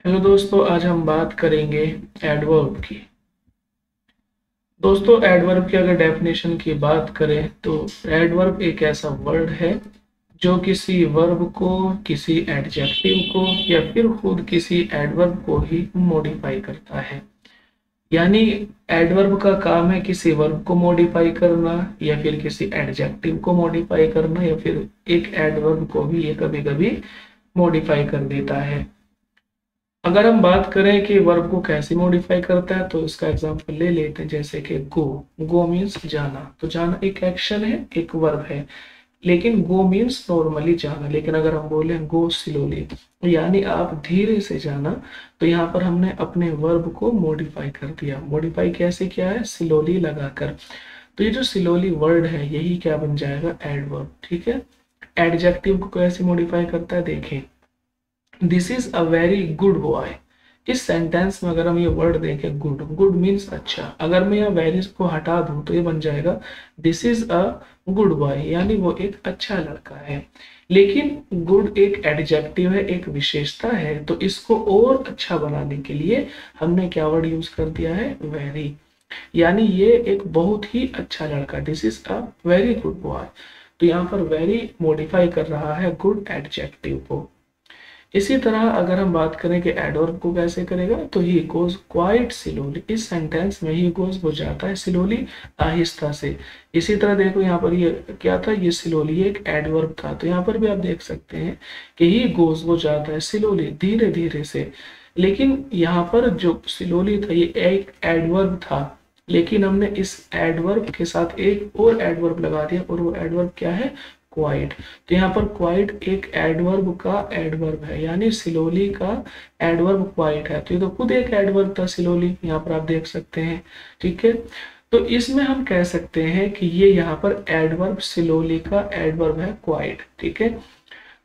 Hello दोस्तों, आज हम बात करेंगे एडवर्ब की। दोस्तों, एडवर्ब की अगर डेफिनेशन की बात करें तो एडवर्ब एक ऐसा वर्ड है जो किसी वर्ब को, किसी एडजेक्टिव को या फिर खुद किसी एडवर्ब को ही मॉडिफाई करता है। यानी एडवर्ब का काम है किसी वर्ब को मॉडिफाई करना या फिर किसी एडजेक्टिव को मॉडिफाई करना या फिर एक एडवर्ब को भी ये कभी कभी मॉडिफाई कर देता है। अगर हम बात करें कि वर्ब को कैसे मॉडिफाई करता है तो इसका एग्जांपल ले लेते हैं, जैसे कि गो। गो मीन्स जाना, तो जाना एक एक्शन है, एक वर्ब है। लेकिन गो मीन्स नॉर्मली जाना, लेकिन अगर हम बोले गो स्लोली यानी आप धीरे से जाना, तो यहाँ पर हमने अपने वर्ब को मॉडिफाई कर दिया। मॉडिफाई कैसे किया है? स्लोली लगाकर। तो ये जो स्लोली वर्ड है यही क्या बन जाएगा? एडवर्ब। ठीक है। एडजेक्टिव को कैसे मॉडिफाई करता है देखें। This is a very good boy. इस सेंटेंस में अगर हम ये वर्ड देखें गुड, गुड मीन्स अच्छा, अगर मैं यहाँ वेरी को हटा दूं तो ये बन जाएगा this is a good boy, यानी वो एक अच्छा लड़का है। लेकिन गुड एक एडजेक्टिव है, एक विशेषता है, तो इसको और अच्छा बनाने के लिए हमने क्या वर्ड यूज कर दिया है? वेरी। यानी ये एक बहुत ही अच्छा लड़का, this is a very good boy. तो यहाँ पर वेरी मॉडिफाई कर रहा है गुड एडजेक्टिव को। इसी तरह अगर हम बात करें कि एडवर्ब को कैसे करेगा, तो ही गोज क्वाइट स्लोली। इस सेंटेंस में ही गोज वो जाता है स्लोली, आहिस्ता से। इसी तरह देखो यहाँ पर ये क्या था? ये स्लोली एक एडवर्ब था, तो यहाँ पर भी आप देख सकते हैं कि ही गोज वो जाता है स्लोली, धीरे धीरे से। लेकिन यहाँ पर जो स्लोली था ये एक एडवर्ब था, लेकिन हमने इस एडवर्ब के साथ एक और एडवर्ब लगा दिया, और वो एडवर्ब क्या है? क्वाइट। तो यहाँ पर क्वाइट एक एडवर्ब का एडवर्ब है, यानी स्लोली का एडवर्ब क्वाइट है। तो ये तो खुद एक एडवर्ब था स्लोली, यहाँ पर आप देख सकते हैं। ठीक है। तो इसमें हम कह सकते हैं कि ये यहाँ पर एडवर्ब स्लोली का एडवर्ब है क्वाइट। ठीक है।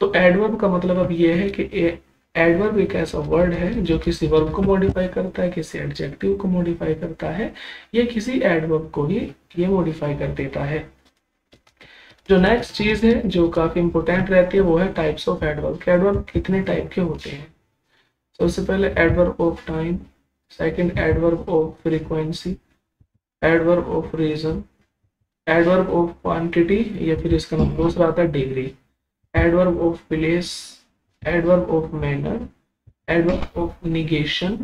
तो एडवर्ब का मतलब अब ये है कि एडवर्ब एक ऐसा वर्ड है जो किसी वर्ब को मॉडिफाई करता है, किसी एडजेक्टिव को मॉडिफाई करता है, या किसी एडवर्ब को ही ये मॉडिफाई कर देता है। जो नेक्स्ट चीज है जो काफी इंपॉर्टेंट रहती है वो है टाइप्स ऑफ एडवर्ब। एडवर्ब कितने टाइप के होते हैं? सबसे पहले adverb of time, second adverb of frequency, adverb of reason, adverb of quantity, या फिर इसका नाम दूसरा आता है degree, adverb of place, adverb of manner, adverb of negation,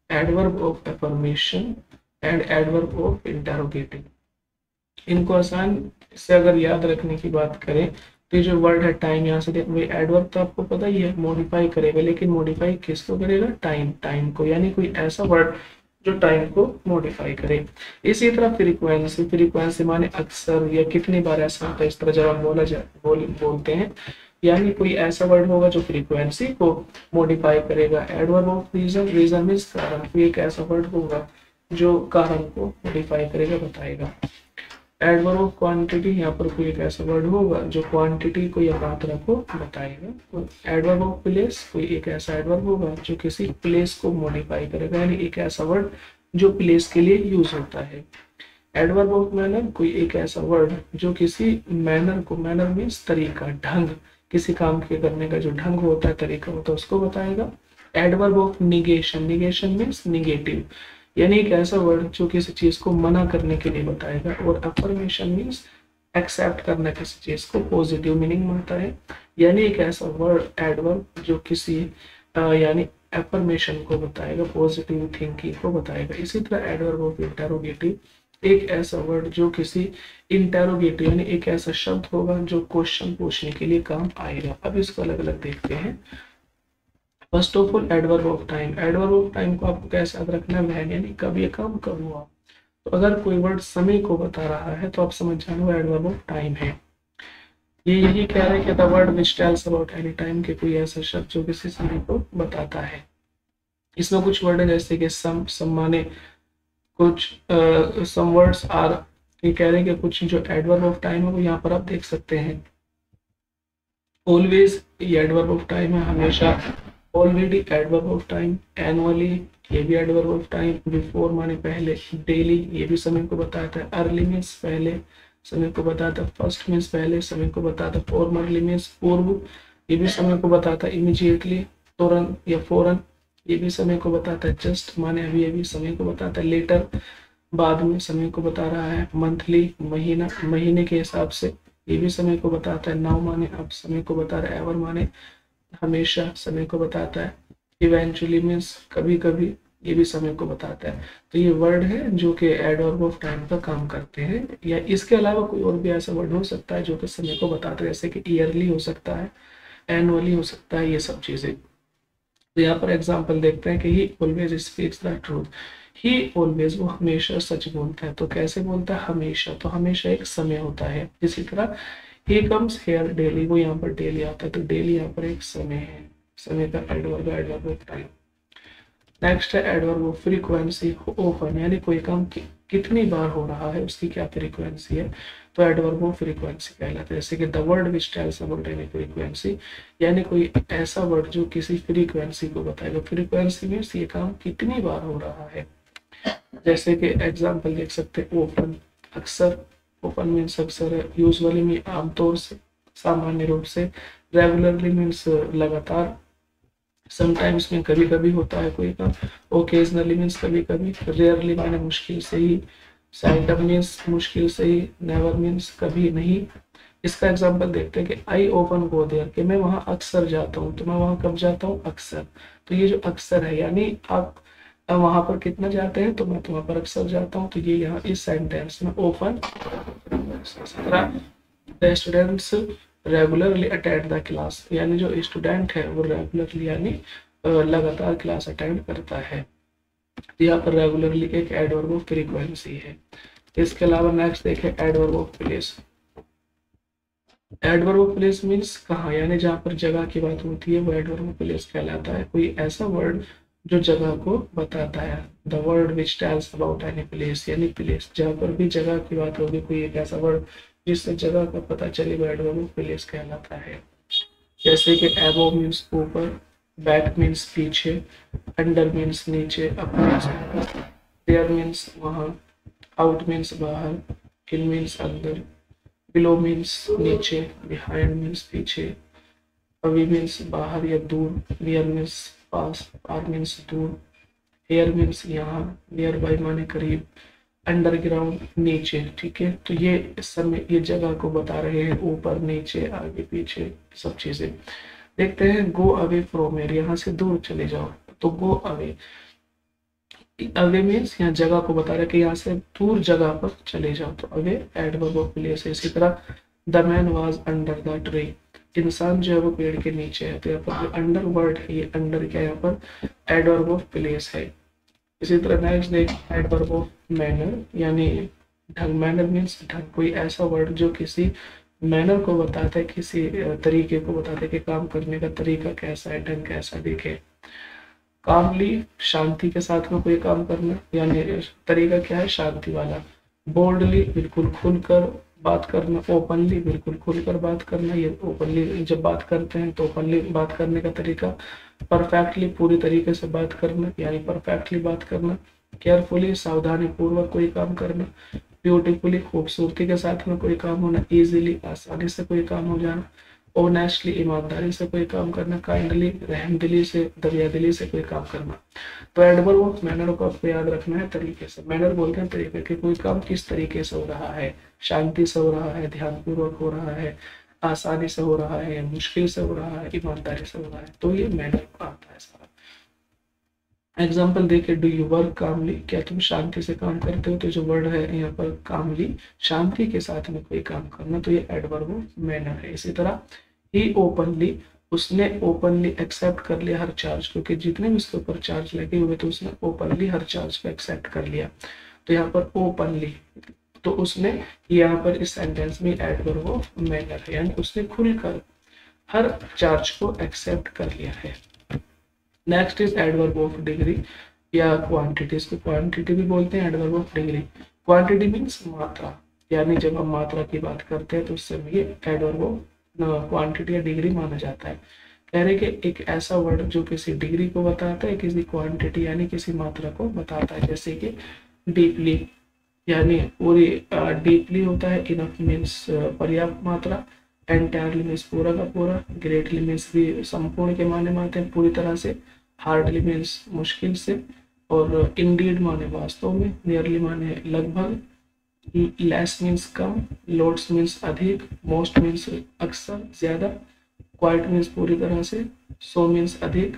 adverb of affirmation and adverb of interrogative. इनको आसान से अगर याद रखने की बात करें तो ये जो वर्ड है टाइम, यहाँ से वही एडवर्ब तो आपको पता ही है मॉडिफाई करेगा, लेकिन मॉडिफाई किसको करेगा? टाइम, टाइम को, यानी कोई ऐसा वर्ड जो टाइम को मॉडिफाई करे। इसी तरह फ्रीक्वेंसी, फ्रीक्वेंसी माने अक्सर या कितनी बार ऐसा होता है, इस तरह जब हम बोलते हैं, यानी कोई ऐसा वर्ड होगा जो फ्रीक्वेंसी को मॉडिफाई करेगा। Adverb of reason, reason means कारण, कोई एक ऐसा वर्ड होगा जो कारण को मॉडिफाई करेगा, बताएगा। एडवर्ब ऑफ क्वांटिटी, यहाँ पर कोई एक ऐसा वर्ड होगा जो क्वांटिटी को या मात्रा को बताएगा। एडवर्ब ऑफ प्लेस, कोई एक ऐसा एडवर्ब होगा जो किसी प्लेस को मॉडिफाई करेगा, यानी एक ऐसा वर्ड जो प्लेस के लिए यूज होता है। एडवर्ब ऑफ मैनर, कोई एक ऐसा वर्ड जो किसी मैनर को, मैनर मीन्स तरीका, ढंग, किसी काम के करने का जो ढंग होता है, तरीका होता है, उसको बताएगा। Adverb of negation, negation means negative, यानी एक ऐसा वर्ड जो किसी चीज को मना करने के लिए बताएगा। और अफर्मेशन मीन्स एक्सेप्ट करना किसी चीज को, पॉजिटिव मीनिंग मिलता है, यानी एक ऐसा वर्ड एडवर्ब जो किसी यानी अफर्मेशन को बताएगा, पॉजिटिव थिंकिंग को बताएगा। इसी तरह एडवर्ब ऑफ इंटेरोगेटिव, एक ऐसा वर्ड जो किसी इंटेरोगेटिव यानी एक ऐसा शब्द होगा जो क्वेश्चन पूछने के लिए काम आएगा। अब इसको अलग अलग देखते हैं। First of all adverb of time, adverb of time को आपको कैसे याद रखना है? यानी कब ये काम कब हुआ। तो अगर कोई वर्ड समय को बता रहा है तो आप समझ जानो एडवर्ब ऑफ टाइम है। ये यही कह रहे हैं कि the word which tells about any time, के कोई ऐसा शब्द जो किसी समय को बताता है। इसमें कुछ वर्ड है जैसे कि सम माने कुछ, सम वर्ड्स आर, ये कह रहे हैं कि कुछ जो एडवर्ब ऑफ टाइम है वो यहाँ पर आप देख सकते हैं। ऑलवेज ये एडवर्ब ऑफ टाइम है, हमेशा। Already adverb of time. Annually ये भी एडवर्ब ऑफ टाइम। बिफोर माने पहले। डेली ये भी समय को बताता है। अर्ली मीन्स पहले, समय को बताता है। फर्स्ट मीन्स पहले, समय को बताता है। फॉर्मरली मीन्स पूर्व, ये भी समय को बताता है। इमीडिएटली तुरंत या फौरन, ये भी समय को बताता है। जस्ट माने अभी अभी समय को बताता है। लेटर बाद में समय को बता रहा है। मंथली महीना महीने के हिसाब से, ये भी समय को बताता है। नाउ माने अब समय को बता रहा है। एवर माने हमेशा समय को बताता है। इवेंचुअली मीन्स कभी कभी, ये भी समय को बताता है। तो ये वर्ड है जो कि एडवर्ब ऑफ टाइम का काम करते हैं। या इसके अलावा कोई और भी ऐसा वर्ड हो सकता है जो कि समय को बताता है, जैसे कि ईयरली हो सकता है, एनुअली हो सकता है, ये सब चीजें। तो यहाँ पर एग्जाम्पल देखते हैं कि ही always speaks the truth. He always, वो हमेशा सच बोलता है। तो कैसे बोलता है? हमेशा। तो हमेशा एक समय होता है। इसी तरह ही कम्स हेयर डेली, वो यहाँ पर डेली आता है। तो डेली यहाँ पर एक समय है, समय का adverb, adverb of time. Next है एडवर्ब ऑफ फ्रीक्वेंसी, ओपन, यानी कोई काम कितनी बार हो रहा है, उसकी क्या फ्रीक्वेंसी है, तो एडवर्ब ऑफ फ्रीक्वेंसी कहलाता है। जैसे कि the word which tells about any frequency, यानी कोई ऐसा वर्ड जो किसी फ्रीक्वेंसी को बताएगा। फ्रीक्वेंसी मीन्स ये काम कितनी बार हो रहा है। जैसे कि एग्जाम्पल देख सकते हैं, ओपन, अक्सर, ओपन मीन्स अक्सर है। यूजुअली में आमतौर से, सामान्य रूप से। रेगुलरली मीन्स लगातार। समटाइम्स में कभी कभी होता है कोई काम। ओकेजनली मीन्स कभी कभी। रेयरली माने मुश्किल से ही। सेल्डम मीन्स मुश्किल से ही। नेवर मीन्स कभी नहीं। इसका एग्जांपल देखते हैं कि आई ओपन गो देयर, कि मैं वहां अक्सर जाता हूँ। तो मैं वहां कब जाता हूँ? अक्सर। तो ये जो अक्सर है, यानी आप वहां पर कितना जाते हैं? तो मैं तो वहां पर अक्सर जाता हूँ। तो ये यहाँ इस सेंटेंस में open. The students regularly attend the class, यानी जो स्टूडेंट है वो रेगुलरली यानी लगातार क्लास अटेंड करता है। तो यहाँ पर रेगुलरली एक एडवर्ब ऑफ फ्रीक्वेंसी है। इसके अलावा नेक्स्ट देखें adverb of place. Adverb of place means कहाँ, यानी जहाँ पर जगह की बात होती है वो एडवर्ब ऑफ प्लेस कहलाता है। कोई ऐसा वर्ड जो जगह को बताता है। The word which tells about any place, यानी प्लेस, जहाँ पर भी जगह की बात होगी, कोई एक ऐसा वर्ड जिससे जगह का पता चले, वो एडवर्ब ऑफ प्लेस कहलाता है। जैसे कि एबो मीन्स ऊपर, बैक मीन्स पीछे, अंडर मीन्स नीचे, अप मीन्स देयर मीन्स वहाँ, आउट मीन्स बाहर, इन मीन्स अंदर, बिलो मीन्स नीचे, बिहाइंड मीन्स पीछे, अवे मीन्स बाहर या दूर, नियर मीन्स पास, फार मीन्स दूर, हियर मीन्स यहाँ, नियर बाई माने करीब, अंडरग्राउंड नीचे। ठीक है, तो ये इस समय ये जगह को बता रहे हैं, ऊपर नीचे आगे पीछे सब चीजें। देखते हैं गो अवे फ्रॉम हियर, यहाँ से दूर चले जाओ। तो गो अवे, अवे मीन्स यहाँ जगह को बता रहे हैं कि यहाँ से दूर जगह पर चले जाओ। तो अवे एडवर्ब ऑफ प्लेस है। इसी तरह the man was under the tree, इंसान जो है वो पेड़ के नीचे है। तो यहाँ पर जो अंडर वर्ड है, ये अंडर क्या यहाँ पर एडवर्ब ऑफ प्लेस है। इसी तरह नेक्स्ट देख एडवर्ब ऑफ मैनर, यानी ढंग। मैनर मीन्स ढंग, कोई ऐसा वर्ड जो किसी मैनर को बताता है, किसी तरीके को बताता है कि काम करने का तरीका कैसा है, ढंग कैसा। देखे कामली, शांति के साथ में कोई काम करना, यानी तरीका क्या है? शांति वाला। बोल्डली, बिल्कुल खुलकर बात करना। ओपनली, बिल्कुल खुलकर बात करना। ये ओपनली जब बात करते हैं तो ओपनली बात करने का तरीका। परफेक्टली, पूरी तरीके से बात करना, यानी परफेक्टली बात करना। केयरफुली, सावधानी पूर्वक कोई काम करना। ब्यूटीफुली, खूबसूरती के साथ में कोई काम होना। इजीली, आसानी से कोई काम हो जाना। ऑनेस्टली, ईमानदारी से कोई काम करना। काइंडली, रहमदिली से, दरियादिली से कोई काम करना। तो एडवर्ब ऑफ मैनर को आपको याद रखना है तरीके से। मैनर बोलते हैं तरीके के, कोई काम किस तरीके से हो रहा है, शांति से हो रहा है, ध्यानपूर्वक हो रहा है, आसानी से हो रहा है, मुश्किल से हो रहा है, ईमानदारी से हो रहा है। तो ये मैनर आता है सारा। एग्जाम्पल देखिए, डू यू वर्क कामली, क्या तुम शांति से काम करते हो? तो जो वर्ड है यहाँ पर कामली, शांति के साथ में कोई काम करना, तो ये एडवर्ब ऑफ मैनर है। इसी तरह ही ओपनली, उसने ओपनली एक्सेप्ट कर लिया हर चार्ज, क्योंकि जितने भी उसके ऊपर चार्ज लगे हुए तो उसने ओपनली हर चार्ज को एक्सेप्ट कर लिया। तो यहाँ पर ओपनली, तो उसने यहाँ पर इस सेंटेंस में एडवर्ब ऑफ मैनर है, यानी उसने खुलकर हर चार्ज को एक्सेप्ट कर लिया है। Next is adverb of degree या क्वांटिटी। इसको क्वांटिटी भी बोलते हैं, adverb of degree. Quantity means मात्रा, यानी जब हम मात्रा की बात करते हैं तो उससे ये एडवर्ब ऑफ क्वांटिटी या डिग्री माना जाता है। कह रहे कि एक ऐसा वर्ड जो किसी डिग्री को बताता है, किसी क्वांटिटी यानी किसी मात्रा को बताता है। जैसे कि डीपली, यानी पूरी, डीपली होता है, इनफ मीन्स पर्याप्त मात्रा, एंटायरली मीन्स पूरा का पूरा, ग्रेटली मीन्स भी संपूर्ण के माने में आते हैं, पूरी तरह से, हार्डली मीन्स मुश्किल से, और इंडीड माने वास्तव में, नियरली माने लगभग, लेस मीन्स कम, लोड्स मीन्स अधिक, मोस्ट मीन्स अक्सर ज्यादा, क्वाइट मीन्स पूरी तरह से, सो मीन्स अधिक,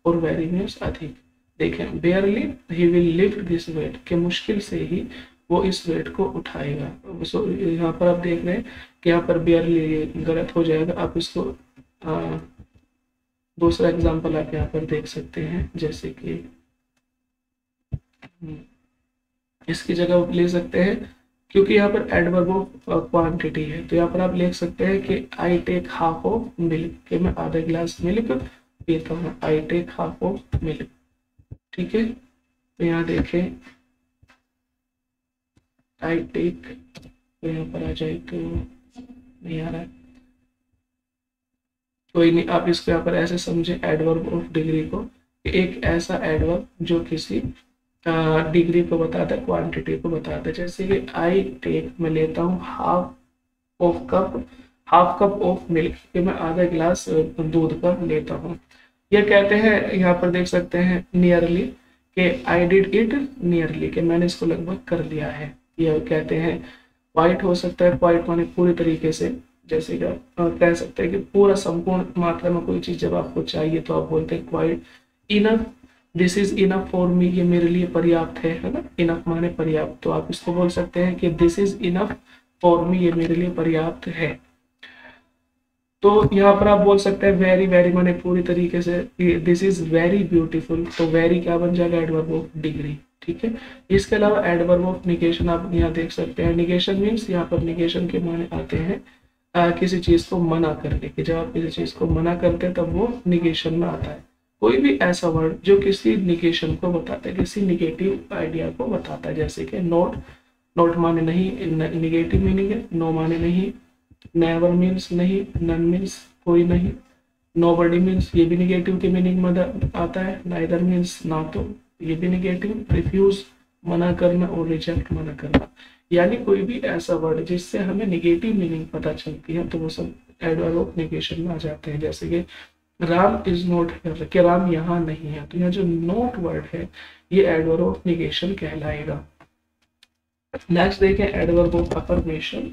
और वेरी मीन्स अधिक। देखें, barely he will lift this weight, के मुश्किल से ही वो इस वेट को उठाएगा। सो यहाँ पर आप देख रहे हैं कि यहाँ पर बेयरली गलत हो जाएगा। आप इसको दूसरा एग्जांपल आप यहाँ पर देख सकते हैं, जैसे कि इसकी जगह ले सकते हैं, क्योंकि यहाँ पर एडवर्ब ऑफ क्वांटिटी है, तो यहाँ पर आप लिख सकते हैं कि I take half of milk, कि मैं आधा गिलास मिल्क पीता हूँ। I take half of milk, ठीक है। तो यहाँ देखें आई टेक, तो यहाँ पर आ जाए तो नहीं आ रहा है, कोई नहीं, आप इसको यहाँ पर ऐसे समझे एडवर्ब ऑफ डिग्री को, एक ऐसा एडवर्ब जो किसी डिग्री को बताता है, क्वांटिटी को बताता है। जैसे कि आई टेक, मैं लेता हूँ हाफ कप ऑफ मिल्क, कि मैं आधा गिलास दूध का लेता हूँ। ये कहते हैं, यहाँ पर देख सकते हैं नियरली, कि आई डिड इट नियरली, कि मैंने इसको लगभग कर लिया है। ये कहते हैं क्वाइट हो सकता है, क्वाइट माने पूरी तरीके से, जैसे कि कह सकते हैं कि पूरा संपूर्ण मात्रा में कोई चीज जब आपको चाहिए तो आप बोलते हैं quite. Enough, this is enough for me, ये मेरे लिए पर्याप्त है ना। इनफ माने पर्याप्त, तो आप इसको बोल सकते हैं कि this is enough for me, ये मेरे लिए पर्याप्त है। तो यहाँ पर आप बोल सकते हैं वेरी, वेरी माने पूरी तरीके से, दिस इज वेरी ब्यूटीफुल, तो वेरी क्या बन जाएगा, एडवर्ब ऑफ डिग्री, ठीक है। इसके अलावा एडवर्ब ऑफ निगेशन आप यहाँ देख सकते हैं। निगेशन मीन्स, यहाँ पर निगेशन के माने आते हैं किसी चीज को मना करने के, जब आप किसी चीज को मना करते हैं तब वो निगेशन में आता है। कोई भी ऐसा वर्ड जो किसी निगेशन को बताता है, किसी निगेटिव आइडिया को बताता है, जैसे कि नॉट, नॉट माने नहीं, निगेटिव मीनिंग है। नो माने नहीं, नेवर मीन्स नहीं, नन मीन्स कोई नहीं, नोबडी मीन्स ये भी निगेटिव के मीनिंग में आता है, नाइदर मीन्स ना तो, ये भी निगेटिव, रिफ्यूज मना करना, और रिजेक्ट मना करना। यानी कोई भी ऐसा वर्ड जिससे हमें निगेटिव मीनिंग पता चलती है तो वो सब एडवर्ब ऑफ निगेशन में आ जाते हैं। जैसे कि राम इज नॉट हियर, कि राम यहाँ नहीं है, तो यहाँ जो नॉट वर्ड है ये एडवर्ब ऑफ निगेशन कहलाएगा। नेक्स्ट देखें adverb of affirmation.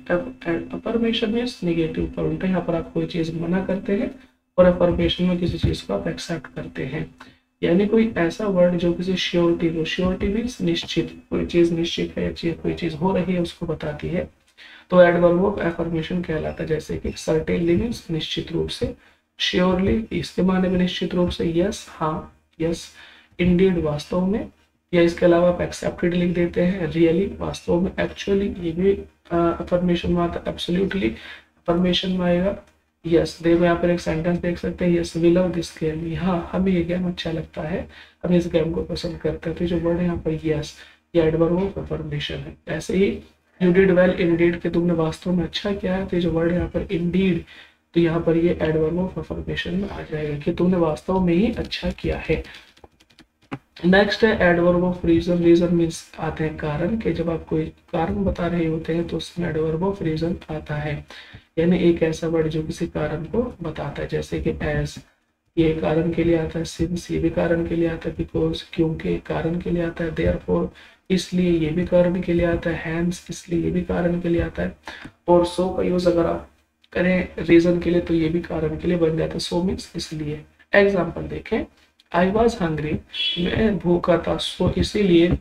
Affirmation means negative का उल्टा, यहाँ पर आप कोई चीज मना करते हैं और अफर्मेशन में किसी चीज को आप एक्सेप्ट करते हैं। यानी कोई ऐसा वर्ड जो किसी श्योरिटी को, श्योरिटी मीन्स निश्चित, कोई चीज निश्चित है, कोई चीज हो रही है उसको बताती है, तो एडवर्ब ऑफ अफर्मेशन कहलाता है। जैसे कि सर्टेनली मीन्स निश्चित रूप से, श्योरली इसके माने में निश्चित रूप से, यस हाँ, यस, इंडीड वास्तव में, या इसके अलावा आप एक्सेप्टेड लिख देते हैं, रियली वास्तव में, एक्चुअली ये भी अफर्मेशन में आता है, एब्सोल्युटली अफर्मेशन में आएगा। यस, देखो यहाँ पर एक सेंटेंस देख सकते हैं, yes we love this game, हाँ हमें ये गेम अच्छा लगता है, हम इस गेम को पसंद करते हैं। तो जो वर्ड है यहाँ पर यस, ये एडवर्ब ऑफ अफर्मेशन है। ऐसे ही यू डिड वेल इंडीड, के तुमने वास्तव में अच्छा किया है, तो जो वर्ड है यहाँ पर इंडीड, तो यहाँ पर ये एडवर्ब ऑफ अफर्मेशन में आ जाएगा कि तुमने वास्तव में ही अच्छा किया है। नेक्स्ट है adverb of reason. Reason means आते हैं कारण के, जब आप कोई कारण बता रहे होते हैं तो उसमें एडवर्ब ऑफ रीजन आता है, यानी एक ऐसा वर्ड जो किसी कारण को बताता है। जैसे कि एज, ये कारण के लिए आता है, सिंस ये भी कारण के लिए आता है, बिकॉज क्योंकि कारण के लिए आता है, देयरफॉर इसलिए ये भी कारण के लिए आता है, हैंस इसलिए ये भी कारण के लिए आता है, और सो का यूज अगर आप करें रीजन के लिए तो ये भी कारण के लिए बन जाता है, सो मीन्स इसलिए। एग्जाम्पल देखें, आई वॉज हंग्री, मैं भूखा था, सो इसीलिए,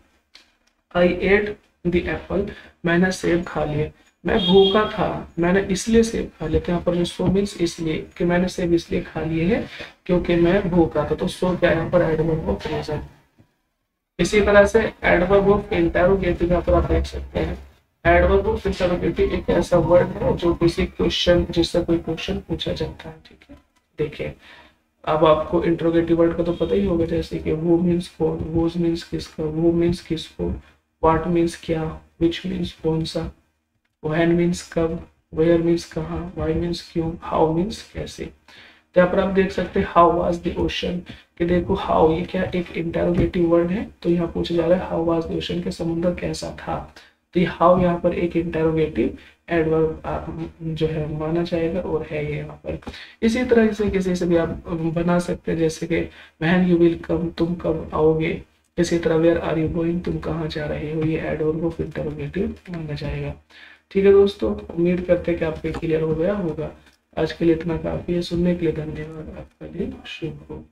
आई एट द एप्पल, मैंने सेब खा लिए, मैं भूखा था मैंने इसलिए सेब खा लिया। तो यहाँ पर जो सो मीन्स इसलिए, कि मैंने सेब इसलिए खा लिए हैं क्योंकि मैं भूखा था, तो सो क्या है यहाँ पर एडवर्ब ऑफ रीजन। इसी तरह से एडवर्ब ऑफ इंटेरोगेटिव यहाँ पर आप देख सकते हैं। एडवर्ब ऑफ इंटेरोगेटिव एक ऐसा वर्ड है जो किसी क्वेश्चन, जिससे कोई क्वेश्चन पूछा जाता है, ठीक है। देखिए अब आपको इंट्रोगेटिव वर्ड का तो पता ही होगा, जैसे कि वो मीन्स कौन, वोज मीन्स किसका, वो मीन्स किसको, व्हाट मीन्स क्या, विच मीन्स कौन सा, व्हेन मीन्स कब, वेयर मीन्स कहाँ, व्हाई मीन्स क्यों, हाउ मीन्स कैसे। तो यहाँ पर आप देख सकते हैं हाउ वाज द ओशन, कि देखो हाउ ये क्या एक इंटेरोगेटिव वर्ड है, तो यहाँ पूछा जा रहा है हाउ वाज द ओशन, के समुद्र कैसा था। तो ये हाउ यहाँ पर एक इंटेरोगेटिव एडवर्ब जो है माना जाएगा और है ये यहाँ पर। इसी तरह से किसी से भी आप बना सकते हैं, जैसे कि व्हेन यू विल कम, तुम कब आओगे। इसी तरह वेयर आर यू गोइंग, तुम कहाँ जा रहे हो, ये एडवर्ब ऑफ इंटरोगेटिव माना जाएगा। ठीक है दोस्तों, उम्मीद करते हैं कि आपको क्लियर हो गया होगा। आज के लिए इतना काफी है। सुनने के लिए धन्यवाद। आपका दिन शुभ हो।